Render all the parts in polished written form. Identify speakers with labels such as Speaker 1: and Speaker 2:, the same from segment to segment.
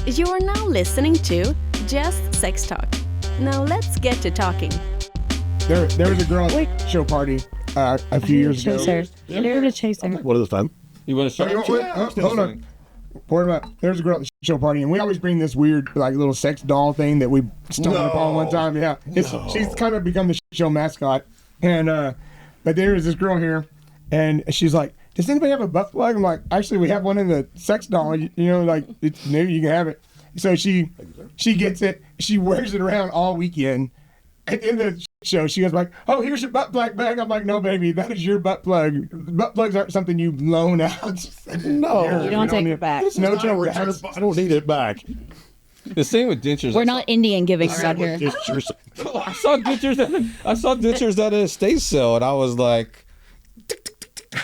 Speaker 1: You're now listening to Just Sex Talk. Now let's get to talking.
Speaker 2: There was a girl at the show party a few years ago.
Speaker 3: They're to chase her.
Speaker 4: What is this time?
Speaker 5: You want to start?
Speaker 2: Hold on. There's a girl at the show party, and we always bring this weird, like, little sex doll thing that we stumbled upon one time. Yeah, she's kind of become the show mascot. And but there was this girl here, and she's like, "Does anybody have a butt plug?" I'm like, "Actually, we have one in the sex doll. You know, like, it's new. You can have it." So she gets it. She wears it around all weekend. At the end of the show, she goes like, "Oh, here's your butt plug bag." I'm like, "No, baby, that is your butt plug. Butt plugs aren't something you loan out."
Speaker 4: No,
Speaker 3: You don't take it back.
Speaker 2: No,
Speaker 4: I don't need it back.
Speaker 5: The same with dentures.
Speaker 3: We're not Indian givers out here.
Speaker 5: I saw dentures at an estate sale, and I was like,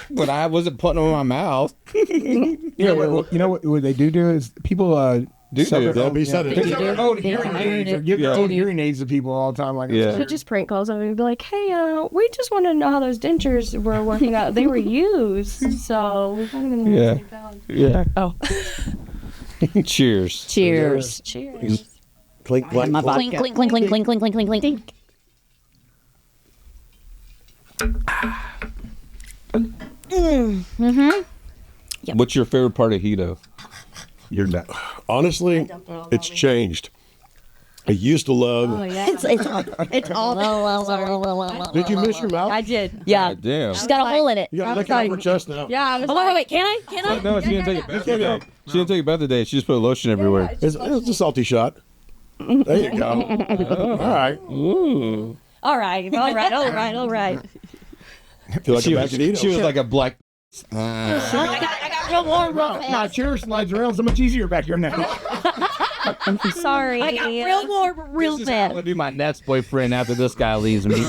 Speaker 5: but I wasn't putting them in my mouth.
Speaker 2: You know what they do is people
Speaker 4: They'll be said
Speaker 2: give their own hearing aids to people all the time. Like,
Speaker 5: Yeah.
Speaker 6: Should just prank calls and be like, "Hey, we just wanted to know how those dentures were working out. They were used, so we wanted to know what they found."
Speaker 5: Yeah.
Speaker 6: Oh,
Speaker 5: Cheers.
Speaker 3: Cheers.
Speaker 6: cheers.
Speaker 4: Clink, clink,
Speaker 3: My
Speaker 4: clink.
Speaker 3: clink, clink, clink, clink, clink, clink, clink, clink, clink.
Speaker 5: What's your favorite part of Hedo?
Speaker 4: You're not. Honestly, it's changed. I used to love.
Speaker 3: It's all.
Speaker 4: Did you miss your mouth?
Speaker 6: I did.
Speaker 3: Yeah.
Speaker 5: God damn.
Speaker 3: She's got a hole in it.
Speaker 4: You got to lick out her chest now.
Speaker 6: Yeah. I was
Speaker 3: Oh, wait. Can I? Can I?
Speaker 5: No, she didn't take it back today. She didn't take it back today. She just put lotion everywhere.
Speaker 4: It's a salty shot. There you go. All right.
Speaker 5: Ooh.
Speaker 3: All right.
Speaker 4: Feel like
Speaker 5: She
Speaker 4: a
Speaker 5: was,
Speaker 4: bag of
Speaker 5: she was like a black.
Speaker 3: I got real warm real fast.
Speaker 2: my chair slides around so much easier back here now.
Speaker 6: sorry.
Speaker 3: I got real warm real
Speaker 5: I'm
Speaker 3: fast.
Speaker 5: gonna be my next boyfriend after this guy leaves me.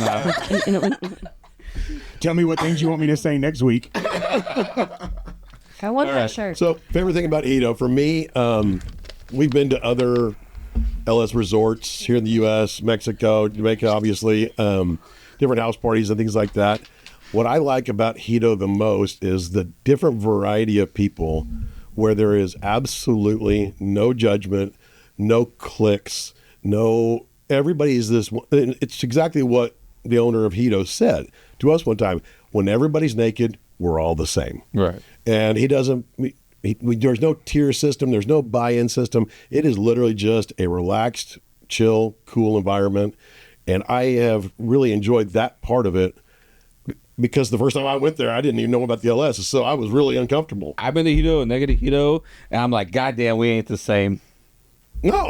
Speaker 2: Tell me what things you want me to say next week.
Speaker 6: I want that shirt.
Speaker 4: So, favorite thing about Hedo, for me, we've been to other LS resorts here in the U.S., Mexico, Jamaica, obviously, different house parties and things like that. What I like about Hedo the most is the different variety of people where there is absolutely no judgment, no cliques, everybody is this. It's exactly what the owner of Hedo said to us one time. When everybody's naked, we're all the same.
Speaker 5: Right.
Speaker 4: And he doesn't, there's no tier system, there's no buy-in system. It is literally just a relaxed, chill, cool environment. And I have really enjoyed that part of it because the first time I went there, I didn't even know about the LS. So I was really uncomfortable.
Speaker 5: I've been to Hedo, negative Hedo, and I'm like, God damn, we ain't the same.
Speaker 4: No.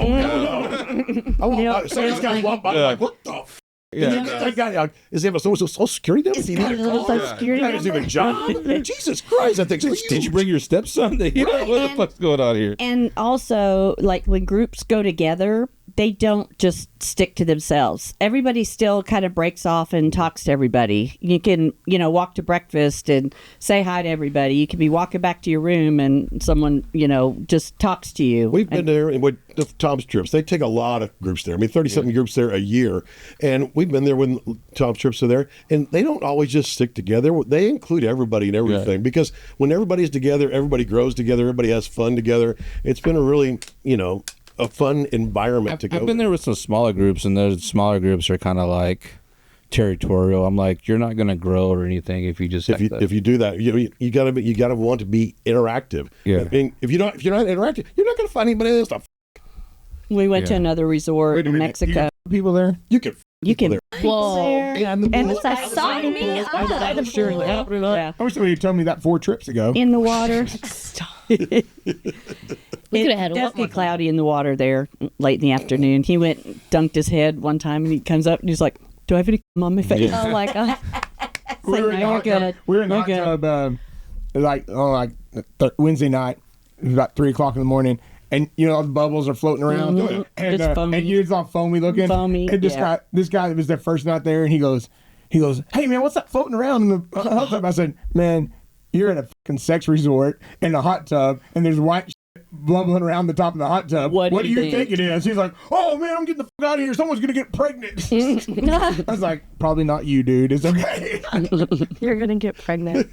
Speaker 4: So this guy walked by, I'm like, what the f?
Speaker 5: Yeah.
Speaker 4: That guy, is he have a social security number? Is he have a job? Jesus Christ, that thing's huge.
Speaker 5: Did you bring your stepson to Hedo? What the fuck's going on here?
Speaker 3: And also, like, when groups go together, they don't just stick to themselves. Everybody still kind of breaks off and talks to everybody. You can, walk to breakfast and say hi to everybody. You can be walking back to your room and someone, just talks to you.
Speaker 4: We've been there and with the Tom's trips. They take a lot of groups there. I mean, 30-something groups there a year. And we've been there when Tom's trips are there. And they don't always just stick together. They include everybody and everything. Because when everybody's together, everybody grows together. Everybody has fun together. It's been a really, a fun environment to go.
Speaker 5: I've been there with some smaller groups, and those smaller groups are kind of like territorial. I'm like, you're not going to grow or anything if you just
Speaker 4: if you do that, you gotta want to be interactive.
Speaker 5: Yeah.
Speaker 4: I mean, if you're not interactive, you're not gonna find anybody else.
Speaker 3: We went to another resort in Mexico.
Speaker 2: People there?
Speaker 4: You can.
Speaker 3: There.
Speaker 6: Whoa.
Speaker 3: And
Speaker 6: I saw me.
Speaker 3: Yeah.
Speaker 2: I wish somebody had told me that 4 trips ago.
Speaker 3: In the water.
Speaker 6: We could have had
Speaker 3: definitely cloudy in the water there late in the afternoon. He went, dunked his head one time, and he comes up and he's like, "Do I have any on my face?"
Speaker 6: Oh my god.
Speaker 2: We were in the hot tub. We were in the hot tub Wednesday night. It was about 3 o'clock in the morning. And all the bubbles are floating around, and
Speaker 3: It's foamy.
Speaker 2: it's all foamy looking.
Speaker 3: Foamy,
Speaker 2: And this guy that was there first night there, and he goes, "Hey man, what's that floating around in the hot tub?" I said, "Man, you're at a fucking sex resort in a hot tub, and there's white shit bubbling around the top of the hot tub. What do you think it is?" He's like, "Oh man, I'm getting the fuck out of here. Someone's gonna get pregnant." I was like, "Probably not you, dude. It's okay."
Speaker 6: You're gonna get pregnant.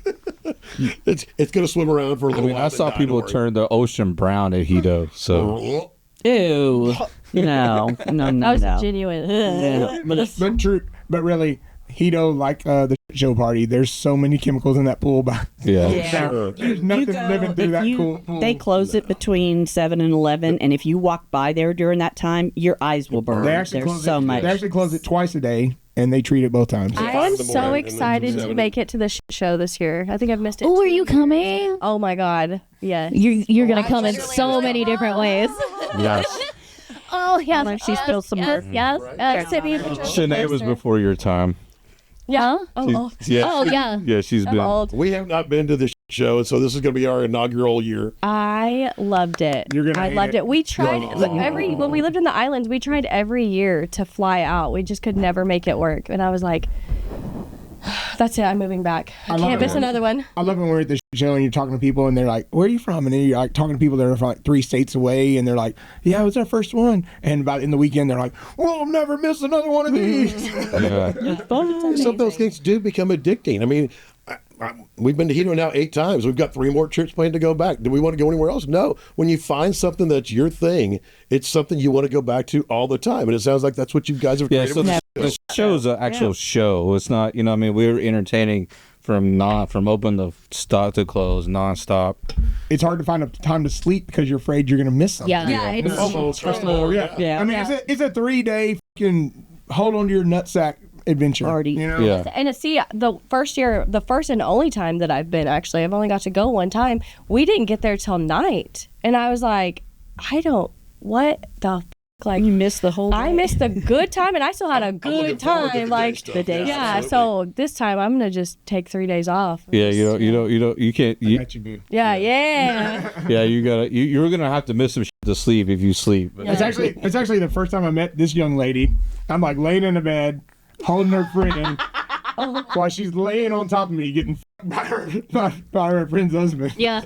Speaker 4: It's gonna swim around for a little while.
Speaker 5: I saw people turn the ocean brown at Hedo. So
Speaker 3: Ew. No.
Speaker 6: That was
Speaker 3: no.
Speaker 6: genuine.
Speaker 3: Yeah.
Speaker 2: But true. But really, Hedo, like the show party, there's so many chemicals in that pool.
Speaker 5: Yeah.
Speaker 4: Sure.
Speaker 2: There's nothing living through that cool pool.
Speaker 3: They close it between 7 and 11, and if you walk by there during that time, your eyes will burn.
Speaker 2: They actually
Speaker 3: There's
Speaker 2: close
Speaker 3: so
Speaker 2: it.
Speaker 3: much.
Speaker 2: They actually close it twice a day, and they treat it both times.
Speaker 6: I
Speaker 4: 5
Speaker 6: am
Speaker 4: in the
Speaker 6: so
Speaker 4: morning and then
Speaker 6: excited to
Speaker 4: 7.
Speaker 6: make it to the show this year. I think I've missed it.
Speaker 7: Oh, are you coming?
Speaker 6: Oh my God. Yes.
Speaker 7: You're gonna come in so many different ways.
Speaker 4: Yes.
Speaker 7: Oh yes.
Speaker 3: Like she spilled some
Speaker 7: yes, yes.
Speaker 5: Chanay was before your time.
Speaker 6: Yeah.
Speaker 7: Huh?
Speaker 5: Yeah.
Speaker 7: Oh yeah.
Speaker 5: Yeah, she's
Speaker 6: I'm
Speaker 5: been.
Speaker 6: old.
Speaker 4: We have not been to the show, and so this is going to be our inaugural year.
Speaker 6: I loved it.
Speaker 2: You're gonna
Speaker 6: I
Speaker 2: hate
Speaker 6: loved
Speaker 2: it.
Speaker 6: it. We tried when we lived in the islands. We tried every year to fly out. We just could never make it work. And I was like, "That's it. I'm moving back. I
Speaker 2: love
Speaker 6: can't
Speaker 2: it.
Speaker 6: miss another one."
Speaker 2: I love when we're at the show and you're talking to people and they're like, "Where are you from?" And then you're like talking to people that are from like 3 states away, and they're like, "Yeah, it was our first one." And about in the weekend, they're like, "Well, I'll never miss another one of these."
Speaker 5: Yeah.
Speaker 4: Some of those things do become addicting. I mean, we've been to Hedo now 8 times. We've got 3 more trips planned to go back. Do we want to go anywhere else? No. When you find something that's your thing, it's something you want to go back to all the time. And it sounds like that's what you guys have
Speaker 5: Yeah,
Speaker 4: created.
Speaker 5: so
Speaker 4: with
Speaker 5: the show's an actual show. It's not, I mean, we're entertaining from open to start to close, nonstop.
Speaker 2: It's hard to find a time to sleep because you're afraid you're going to miss something.
Speaker 7: Yeah. It's
Speaker 2: Yeah. I mean, it's a 3-day fucking hold on to your nutsack adventure.
Speaker 3: Party.
Speaker 2: You know?
Speaker 5: Yeah.
Speaker 6: And see, the first and only time that I've been, actually, I've only got to go one time. We didn't get there till night, and I was like, what the f-? Like,
Speaker 3: You missed the whole day.
Speaker 6: I missed a good time, and I still had a good time. Like
Speaker 4: the day
Speaker 6: yeah. So this time I'm gonna just take 3 days off.
Speaker 5: Yeah, you can't.
Speaker 2: I got you, boo.
Speaker 6: Yeah.
Speaker 5: Yeah, you're gonna have to miss some shit to sleep if you sleep.
Speaker 2: It's actually the first time I met this young lady. I'm like laying in the bed, holding her friend, while she's laying on top of me, getting by her friend's husband.
Speaker 7: yeah.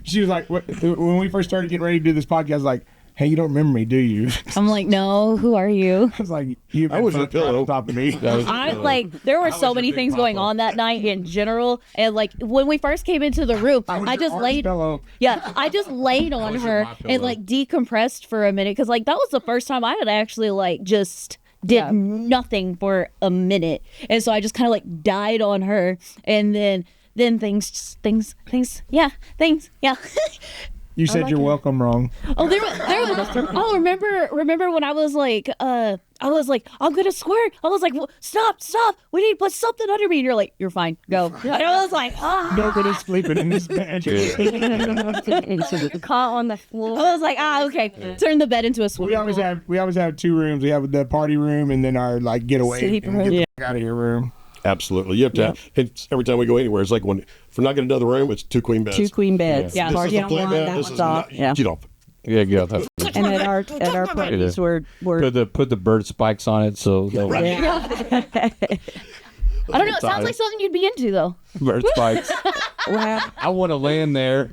Speaker 2: She was like, when we first started getting ready to do this podcast, I was like, "Hey, you don't remember me, do you?"
Speaker 7: I'm like, no. Who are you?
Speaker 2: I was like, "You
Speaker 4: I was your pillow
Speaker 2: on top of me."
Speaker 7: I'm like, there were so many things going on that night in general, and like when we first came into the room, I just laid. Yeah, I just laid on her and like decompressed for a minute because like that was the first time I had actually like just did nothing for a minute, and so I just kind of like died on her, and then things. Yeah.
Speaker 2: You said you're welcome wrong.
Speaker 7: Oh, there was. Oh, remember when I was like, I'm gonna squirt. I was like, stop. We need to put something under me. And you're like, you're fine. Go. And I was like,
Speaker 2: Nobody's sleeping in this bed.
Speaker 6: Caught on the floor.
Speaker 7: I was like, okay. Turn the bed into a swimming pool.
Speaker 2: We always have 2 rooms. We have the party room and then our like getaway
Speaker 6: Sleep
Speaker 2: and
Speaker 6: room.
Speaker 2: get the fuck out of here room.
Speaker 4: Absolutely. You have to it's every time we go anywhere, it's like if we're not getting another room, it's 2 queen beds.
Speaker 3: 2 queen beds.
Speaker 7: Yeah.
Speaker 4: This
Speaker 3: Party
Speaker 4: is a
Speaker 3: on
Speaker 4: play
Speaker 3: one,
Speaker 4: bed.
Speaker 3: that
Speaker 4: This
Speaker 3: one's
Speaker 4: is
Speaker 3: off.
Speaker 4: not,
Speaker 3: Yeah.
Speaker 4: you don't.
Speaker 5: Yeah, that.
Speaker 3: And at our parties, we're
Speaker 5: Put the bird spikes on it, so they'll
Speaker 7: I don't know. It sounds like something you'd be into though.
Speaker 5: bird spikes.
Speaker 3: well,
Speaker 5: I want to land there.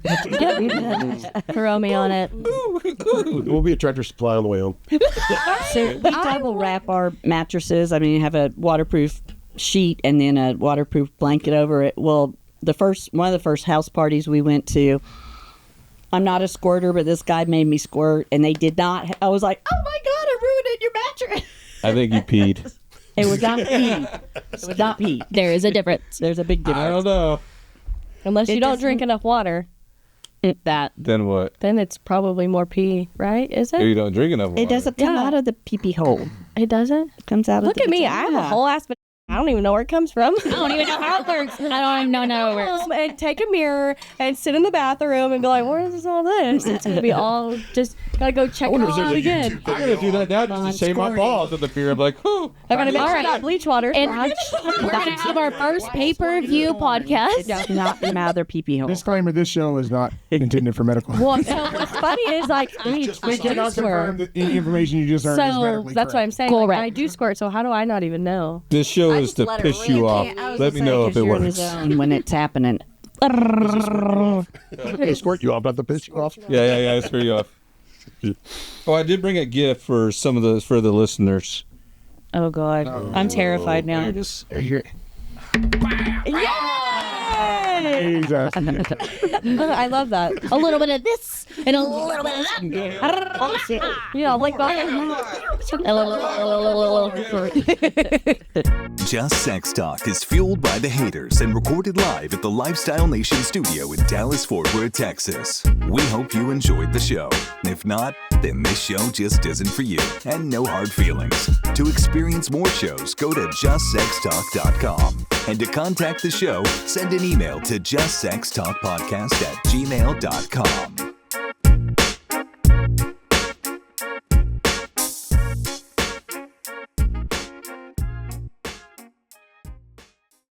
Speaker 6: Throw me on it.
Speaker 4: We'll be a Tractor Supply on the way home.
Speaker 3: so we double wrap our mattresses. I mean, you have a waterproof sheet and then a waterproof blanket over it. Well, one of the first house parties we went to, I'm not a squirter, but this guy made me squirt, and they did not. I was like, oh my God, I ruined your mattress.
Speaker 5: I think you peed.
Speaker 3: It was not pee. It was not pee.
Speaker 7: There is a difference.
Speaker 3: There's a big difference.
Speaker 5: I don't know.
Speaker 6: Unless you
Speaker 3: It
Speaker 6: don't
Speaker 3: doesn't-
Speaker 6: drink enough water,
Speaker 5: Then what?
Speaker 6: then it's probably more pee, right? Is
Speaker 5: If
Speaker 6: it?
Speaker 5: you don't drink enough water.
Speaker 3: It doesn't come
Speaker 6: Yeah.
Speaker 3: out of the pee-pee hole.
Speaker 6: It doesn't?
Speaker 3: It comes out of
Speaker 6: Look
Speaker 3: the
Speaker 6: at me. I have a
Speaker 3: vagina.
Speaker 6: whole ass, but I don't even know where it comes from.
Speaker 7: I don't even know how it works. I don't even know how it works.
Speaker 6: And take a mirror and sit in the bathroom and be like, "Where is all this?" It's gonna be all just gotta go check it out again.
Speaker 5: I'm gonna do that now just to shave my balls at the beer. I'm like, oh.
Speaker 6: I'm gonna make sure
Speaker 7: Alright.
Speaker 6: that bleach water.
Speaker 7: And we're gonna have our first pay-per-view podcast.
Speaker 3: Does not come out of their pee-pee hole.
Speaker 2: Disclaimer: this show is not intended for medical.
Speaker 6: Well, so what's funny is like I
Speaker 2: We cannot confirm
Speaker 6: squirt.
Speaker 2: that any information you just heard is
Speaker 6: So
Speaker 2: medically
Speaker 6: that's what I'm
Speaker 2: correct.
Speaker 6: saying. Like,
Speaker 7: Correct.
Speaker 6: I do squirt. So how do I not even know?
Speaker 5: This show is to
Speaker 1: let it
Speaker 5: piss you
Speaker 1: rip.
Speaker 5: off.
Speaker 1: Yeah, I was
Speaker 5: Let me know if it
Speaker 3: You're in the
Speaker 5: works.
Speaker 3: zone when it's happening.
Speaker 4: They squirt you off, not to piss you off.
Speaker 5: Yeah, I screw you off. Oh, I did bring a gift for for the listeners.
Speaker 3: Oh God, I'm terrified now.
Speaker 2: Here. Jesus.
Speaker 6: I love that.
Speaker 7: A little bit of this and a little bit of that.
Speaker 6: Yeah, like that.
Speaker 8: Just Sex Talk is fueled by the haters and recorded live at the Lifestyle Nation studio in Dallas-Fort Worth, Texas. We hope you enjoyed the show. If not, then this show just isn't for you, and no hard feelings. To experience more shows, go to JustSexTalk.com. And to contact the show, send an email to JustSexTalkPodcast@gmail.com.